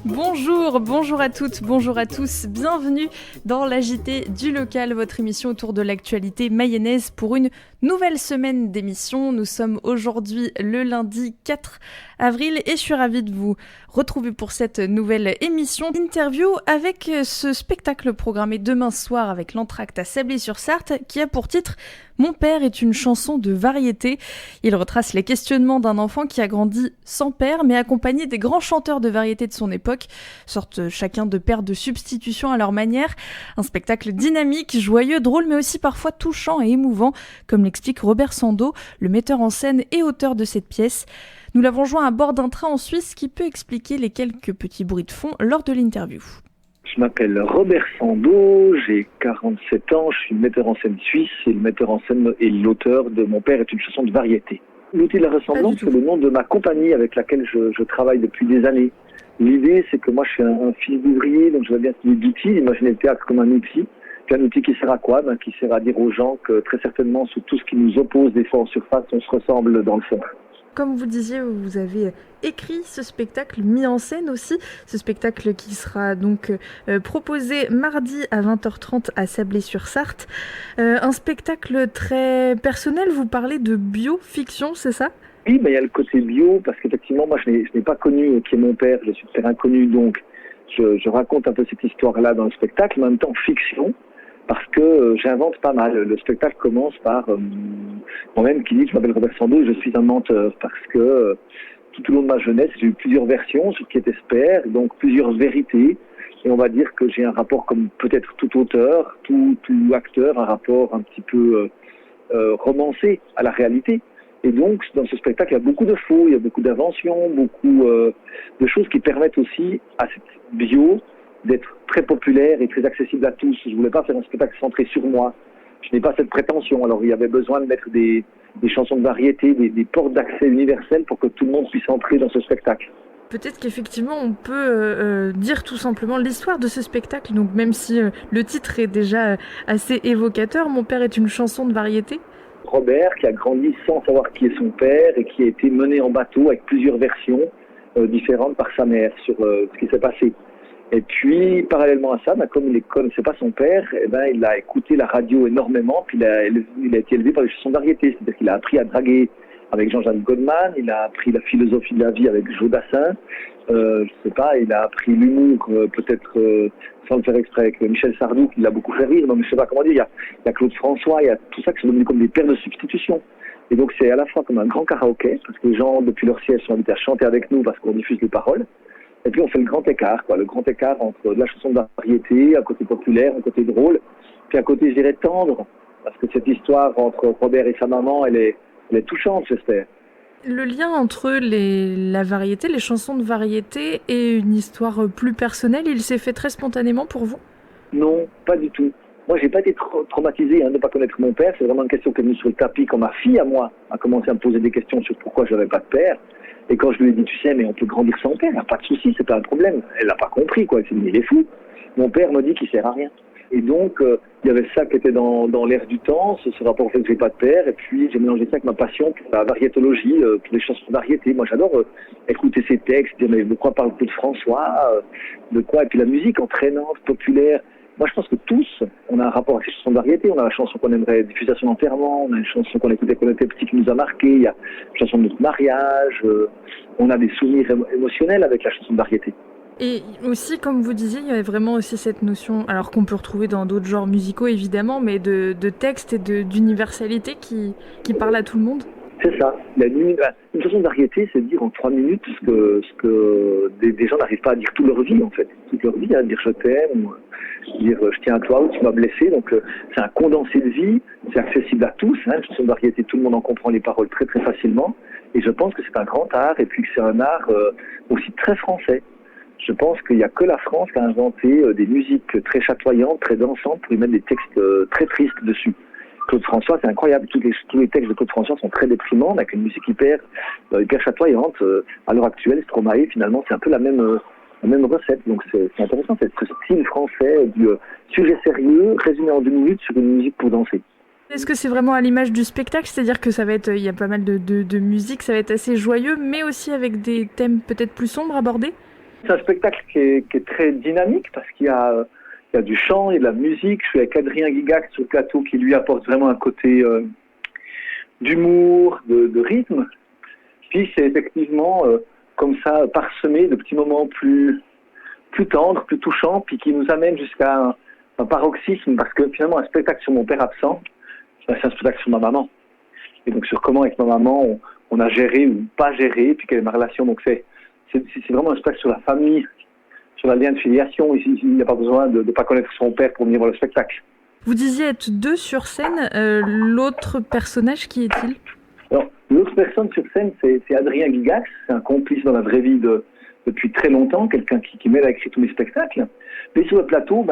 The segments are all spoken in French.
Bonjour à toutes, bonjour à tous, bienvenue dans l'AJT du local, votre émission autour de l'actualité mayonnaise pour une nouvelle semaine d'émission. Nous sommes aujourd'hui le lundi 4 avril et je suis ravie de vous retrouver pour cette nouvelle émission. Interview avec ce spectacle programmé demain soir avec l'Entracte à Sablé-sur-Sarthe qui a pour titre « Mon père est une chanson de variété ». Il retrace les questionnements d'un enfant qui a grandi sans père mais accompagné des grands chanteurs de variété de son époque, sortent chacun de pères de substitution à leur manière. Un spectacle dynamique, joyeux, drôle mais aussi parfois touchant et émouvant, comme l'explique Robert Sando, le metteur en scène et auteur de cette pièce. Nous l'avons joint à bord d'un train en Suisse qui peut expliquer les quelques petits bruits de fond lors de l'interview. Je m'appelle Robert Sando, j'ai 47 ans, je suis metteur en scène suisse et le metteur en scène et l'auteur de Mon père est une chanson de variété. L'outil de la ressemblance, c'est le nom de ma compagnie avec laquelle je travaille depuis des années. L'idée, c'est que moi, je suis un fils d'ouvrier, donc je vois bien cette d'outils. Imaginez le théâtre comme un outil. Puis un outil qui sert à quoi ? Qui sert à dire aux gens que très certainement, sous tout ce qui nous oppose, des fois en surface, on se ressemble dans le fond. Comme vous disiez, vous avez écrit ce spectacle, mis en scène aussi, ce spectacle qui sera donc proposé mardi à 20h30 à Sablé-sur-Sarthe. Un spectacle très personnel, vous parlez de biofiction, c'est ça ? Oui, mais il y a le côté bio, parce qu'effectivement, moi, je n'ai pas connu qui est mon père, je suis de terre inconnue, donc je raconte un peu cette histoire-là dans le spectacle, mais en même temps fiction, parce que j'invente pas mal. Le spectacle commence par moi-même qui dit que je m'appelle Robert Sando et je suis un menteur, parce que tout au long de ma jeunesse, j'ai eu plusieurs versions, ce qui est espère, donc plusieurs vérités, et on va dire que j'ai un rapport comme peut-être tout auteur, tout acteur, un rapport un petit peu romancé à la réalité. Et donc, dans ce spectacle, il y a beaucoup de faux, il y a beaucoup d'inventions, beaucoup de choses qui permettent aussi à cette bio d'être très populaire et très accessible à tous. Je ne voulais pas faire un spectacle centré sur moi. Je n'ai pas cette prétention. Alors, il y avait besoin de mettre des chansons de variété, des portes d'accès universelles pour que tout le monde puisse entrer dans ce spectacle. Peut-être qu'effectivement, on peut dire tout simplement l'histoire de ce spectacle. Donc, même si le titre est déjà assez évocateur, Mon père est une chanson de variété. Robert, qui a grandi sans savoir qui est son père et qui a été mené en bateau avec plusieurs versions différentes par sa mère sur ce qui s'est passé. Et puis, parallèlement à ça, comme il ne connaissait pas son père, il a écouté la radio énormément, puis il a été élevé par les chansons de variété. C'est-à-dire qu'il a appris à draguer avec Jean-Jacques Goldman, il a appris la philosophie de la vie avec Joe Dassin, il a appris l'humour peut-être sans le faire exprès avec Michel Sardou, qui l'a beaucoup fait rire, donc je ne sais pas comment dire, il y a Claude François, il y a tout ça qui sont devenus comme des pères de substitution. Et donc c'est à la fois comme un grand karaoké, parce que les gens depuis leur siège sont invités à chanter avec nous parce qu'on diffuse les paroles. Et puis on fait le grand écart entre de la chanson de variété, un côté populaire, un côté drôle, puis un côté, je dirais, tendre, parce que cette histoire entre Robert et sa maman, elle est touchante, j'espère. Le lien entre la variété, les chansons de variété et une histoire plus personnelle, il s'est fait très spontanément pour vous ? Non, pas du tout. Moi, j'ai pas été traumatisé de ne pas connaître mon père. C'est vraiment une question qui est venue sur le tapis quand ma fille, à moi, a commencé à me poser des questions sur pourquoi je n'avais pas de père. Et quand je lui ai dit, tu sais, mais on peut grandir sans père, il n'y a pas de souci, c'est pas un problème. Elle n'a pas compris, quoi. Elle s'est dit, il est fou. Mon père me dit qu'il sert à rien. Et donc, il y avait ça qui était dans l'air du temps, ce rapport au fait que j'ai pas de père, et puis j'ai mélangé ça avec ma passion pour la variétologie, pour les chansons de variété. Moi, j'adore écouter ces textes, dire mais de quoi parle Claude François, de quoi, et puis la musique entraînante, populaire. Moi, je pense que tous, on a un rapport avec ces chansons de variété. On a la chanson qu'on aimerait diffuser à son enterrement, on a une chanson qu'on écoutait quand on était petit qui nous a marqué, il y a une chanson de notre mariage, on a des souvenirs émotionnels avec la chanson de variété. Et aussi, comme vous disiez, il y avait vraiment aussi cette notion, alors qu'on peut retrouver dans d'autres genres musicaux évidemment, mais de texte et d'universalité qui parle à tout le monde. C'est ça. Une chanson de variété, c'est dire en 3 minutes ce que des gens n'arrivent pas à dire toute leur vie, en fait. Toute leur vie, dire je t'aime, dire je tiens à toi ou tu m'as blessé. Donc c'est un condensé de vie, c'est accessible à tous. Une chanson de variété, tout le monde en comprend les paroles très très facilement. Et je pense que c'est un grand art et puis que c'est un art aussi très français. Je pense qu'il n'y a que la France qui a inventé des musiques très chatoyantes, très dansantes pour y mettre des textes très tristes dessus. Claude François, c'est incroyable. Tous les textes de Claude François sont très déprimants, avec une musique hyper chatoyante. À l'heure actuelle, Stromae, finalement, c'est un peu la même recette. Donc c'est intéressant, ce style français du sujet sérieux, résumé en 2 minutes sur une musique pour danser. Est-ce que c'est vraiment à l'image du spectacle, c'est-à-dire que il y a pas mal de musique, ça va être assez joyeux, mais aussi avec des thèmes peut-être plus sombres abordés? C'est un spectacle qui est très dynamique parce il y a du chant, il y a de la musique. Je suis avec Adrien Guigac sur le plateau qui lui apporte vraiment un côté d'humour, de rythme. Puis c'est effectivement comme ça parsemé de petits moments plus tendres, plus touchants, puis qui nous amènent jusqu'à un paroxysme parce que finalement un spectacle sur mon père absent, c'est un spectacle sur ma maman. Et donc sur comment avec ma maman on a géré ou pas géré, puis quelle est ma relation. Donc c'est vraiment un spectacle sur la famille, sur la lien de filiation. Il n'y a pas besoin de ne pas connaître son père pour venir voir le spectacle. Vous disiez être deux sur scène, l'autre personnage, qui est-il? Alors, l'autre personne sur scène, c'est Adrien Guigac, c'est un complice dans la vraie vie depuis très longtemps, quelqu'un qui m'aide à écrire tous mes spectacles. Mais sur le plateau,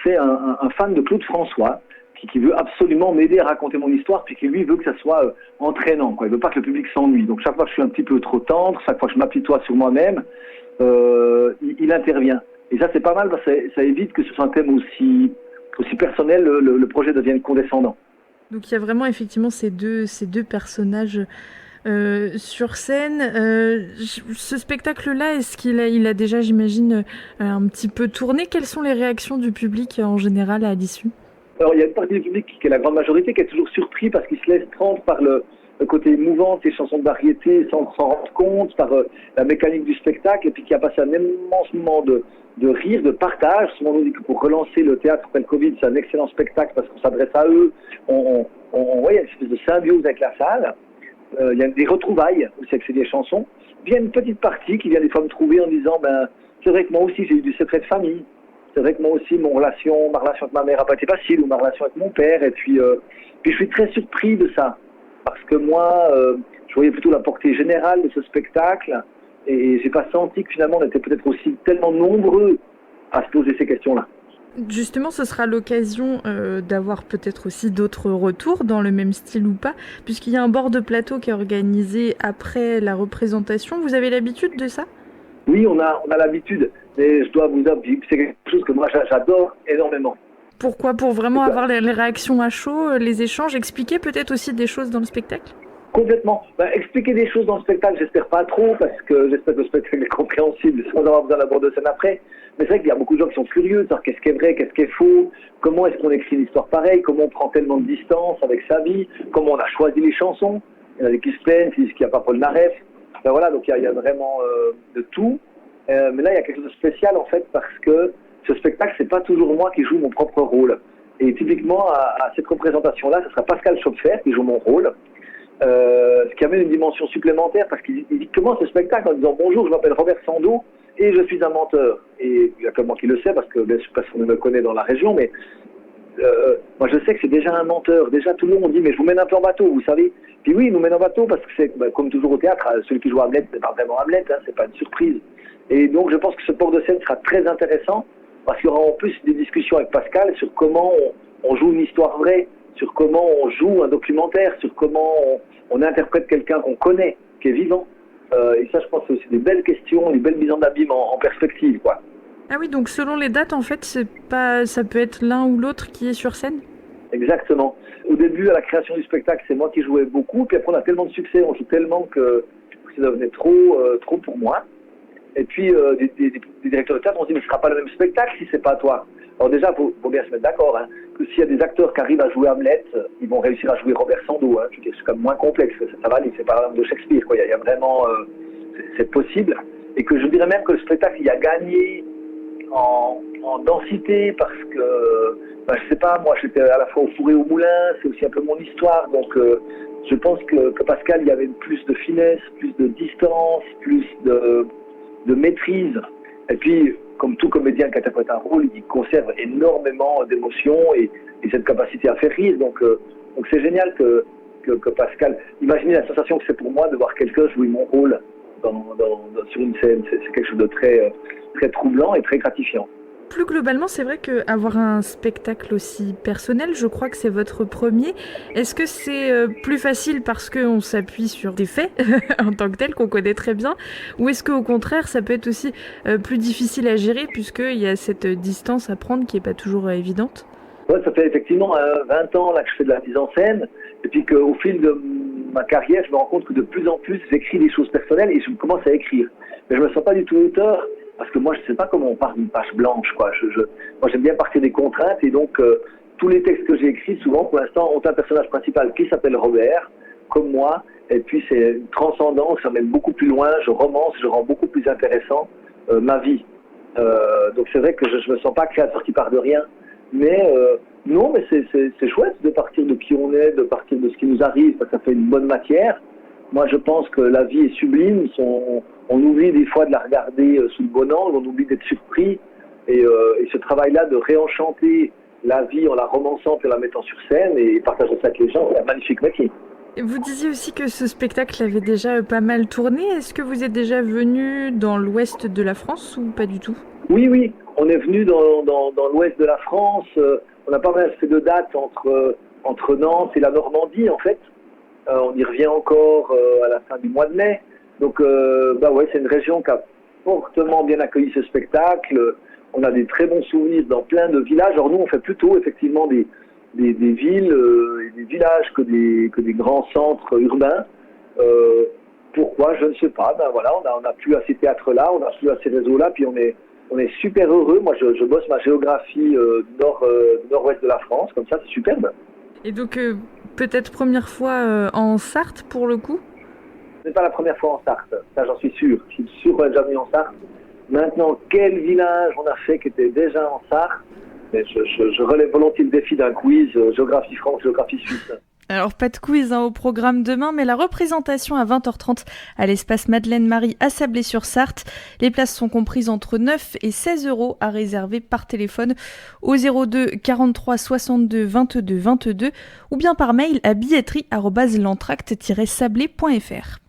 c'est un fan de Claude François, qui veut absolument m'aider à raconter mon histoire, puis qui lui veut que ça soit entraînant, quoi. Il veut pas que le public s'ennuie. Donc chaque fois que je suis un petit peu trop tendre, chaque fois que je m'apitoie sur moi-même, il intervient. Et ça c'est pas mal parce que ça évite que ce soit un thème aussi personnel, le projet devienne condescendant. Donc il y a vraiment effectivement ces deux personnages sur scène. Ce spectacle-là, est-ce qu'il a déjà, j'imagine, un petit peu tourné? Quelles sont les réactions du public en général à l'issue? Alors, il y a une partie du public qui est la grande majorité, qui est toujours surpris parce qu'il se laisse prendre par le côté émouvant de ces chansons de variété sans s'en rendre compte, par la mécanique du spectacle, et puis qui a passé un immense moment de rire, de partage. Souvent, on nous dit que pour relancer le théâtre après le Covid, c'est un excellent spectacle parce qu'on s'adresse à eux. Il y a une espèce de symbiose avec la salle. Il y a des retrouvailles aussi avec ces vieilles chansons. Puis il y a une petite partie qui vient des fois me trouver en disant c'est vrai que moi aussi j'ai eu du secret de famille. C'est vrai que moi aussi, ma relation avec ma mère n'a pas été facile, ou ma relation avec mon père. Et puis je suis très surpris de ça. Parce que moi, je voyais plutôt la portée générale de ce spectacle. Et j'ai pas senti que finalement, on était peut-être aussi tellement nombreux à se poser ces questions-là. Justement, ce sera l'occasion d'avoir peut-être aussi d'autres retours dans le même style ou pas, puisqu'il y a un bord de plateau qui est organisé après la représentation. Vous avez l'habitude de ça? Oui, on a l'habitude. Mais je dois vous avouer que c'est quelque chose que moi j'adore énormément. Pourquoi? Pour vraiment avoir les réactions à chaud, les échanges, expliquer peut-être aussi des choses dans le spectacle? Complètement. Expliquer des choses dans le spectacle, j'espère pas trop, parce que j'espère que le spectacle est compréhensible sans avoir besoin d'avoir de scène après. Mais c'est vrai qu'il y a beaucoup de gens qui sont curieux de savoir qu'est-ce qui est vrai, qu'est-ce qui est faux, comment est-ce qu'on écrit une histoire pareille, comment on prend tellement de distance avec sa vie, comment on a choisi les chansons. Il y en a qui se plaignent, qui disent qu'il n'y a pas Paul Naref. Voilà, donc il y a vraiment de tout. Mais là, il y a quelque chose de spécial, en fait, parce que ce spectacle, c'est pas toujours moi qui joue mon propre rôle. Et typiquement, à cette représentation-là, ce sera Pascal Schopfer qui joue mon rôle. Ce qui amène une dimension supplémentaire, parce qu'il commence ce spectacle en disant « Bonjour, je m'appelle Robert Sando et je suis un menteur ». Et il y a que moi qui le sais, parce que personne ne me connaît dans la région, mais moi je sais que c'est déjà un menteur. Déjà, tout le monde dit « Mais je vous mène un peu en bateau, vous savez ». Puis oui, il nous mène en bateau, parce que c'est comme toujours au théâtre, celui qui joue Hamlet, c'est pas vraiment Hamlet, c'est pas une surprise. Et donc, je pense que ce port de scène sera très intéressant parce qu'il y aura en plus des discussions avec Pascal sur comment on joue une histoire vraie, sur comment on joue un documentaire, sur comment on interprète quelqu'un qu'on connaît, qui est vivant. Et ça, je pense que c'est des belles questions, des belles mises en abîme en perspective, quoi. Ah oui, donc selon les dates, en fait, ça peut être l'un ou l'autre qui est sur scène? Exactement. Au début, à la création du spectacle, c'est moi qui jouais beaucoup. Puis après, on a tellement de succès, on joue tellement que ça devenait trop pour moi. Et puis, des directeurs de théâtre ont dit « Mais ce ne sera pas le même spectacle si ce n'est pas toi ». Alors déjà, il faut bien se mettre d'accord, que s'il y a des acteurs qui arrivent à jouer Hamlet, ils vont réussir à jouer Robert Sando. Je veux dire, c'est quand même moins complexe, ça va aller, c'est par exemple de Shakespeare, quoi. Il y a vraiment... c'est possible. Et que je dirais même que le spectacle, il a gagné en densité parce que, je sais pas, moi j'étais à la fois au four et au moulin, c'est aussi un peu mon histoire, donc je pense que Pascal, il y avait plus de finesse, plus de distance, plus de maîtrise. Et puis, comme tout comédien qui interprète un rôle, il conserve énormément d'émotions et cette capacité à faire rire. Donc c'est génial que Pascal... Imaginez la sensation que c'est pour moi de voir quelqu'un jouer mon rôle sur une scène. C'est quelque chose de très, très troublant et très gratifiant. Plus globalement, c'est vrai qu'avoir un spectacle aussi personnel, je crois que c'est votre premier. Est-ce que c'est plus facile parce qu'on s'appuie sur des faits en tant que tels qu'on connaît très bien, ou est-ce qu'au contraire, ça peut être aussi plus difficile à gérer puisqu'il y a cette distance à prendre qui n'est pas toujours évidente? Ouais, ça fait effectivement 20 ans là, que je fais de la mise en scène, et puis qu'au fil de ma carrière, je me rends compte que de plus en plus, j'écris des choses personnelles et je commence à écrire. Mais je me sens pas du tout auteur, parce que moi, je sais pas comment on part d'une page blanche, quoi. Moi, j'aime bien partir des contraintes, et donc tous les textes que j'ai écrits, souvent, pour l'instant, ont un personnage principal qui s'appelle Robert, comme moi, et puis c'est une transcendance, ça mène beaucoup plus loin, je romance, je rends beaucoup plus intéressant ma vie. Donc c'est vrai que je me sens pas créateur qui part de rien. Mais non, mais c'est chouette de partir de qui on est, de partir de ce qui nous arrive, parce que ça fait une bonne matière. Moi, je pense que la vie est sublime. On oublie des fois de la regarder sous le bon angle, on oublie d'être surpris. Et ce travail-là de réenchanter la vie en la romançant et en la mettant sur scène et partager ça avec les gens, c'est un magnifique métier. Vous disiez aussi que ce spectacle avait déjà pas mal tourné. Est-ce que vous êtes déjà venu dans l'ouest de la France ou pas du tout ? Oui, on est venu dans l'ouest de la France. On a pas mal fait de dates entre Nantes et la Normandie, en fait. On y revient encore à la fin du mois de mai. Donc, c'est une région qui a fortement bien accueilli ce spectacle. On a des très bons souvenirs dans plein de villages. Alors nous, on fait plutôt effectivement des villes et des villages que des grands centres urbains. Pourquoi ? Je ne sais pas. On n'a plus à ces théâtres-là, on n'a plus à ces réseaux-là, puis on est super heureux. Moi, je bosse ma géographie nord-ouest de la France, comme ça, c'est superbe. Et donc, peut-être première fois en Sarthe, pour le coup ? Ce n'est pas la première fois en Sarthe, ça j'en suis sûr. Je suis sûr qu'on est déjà venu en Sarthe. Maintenant, quel village on a fait qui était déjà en Sarthe ? Mais je relève volontiers le défi d'un quiz, géographie France, géographie Suisse. Alors, pas de quiz au programme demain, mais la représentation à 20h30 à l'espace Madeleine-Marie à Sablé-sur-Sarthe. Les places sont comprises entre 9 et 16 € à réserver par téléphone au 02 43 62 22 22 ou bien par mail à billetterie@l'entracte-sablé.fr.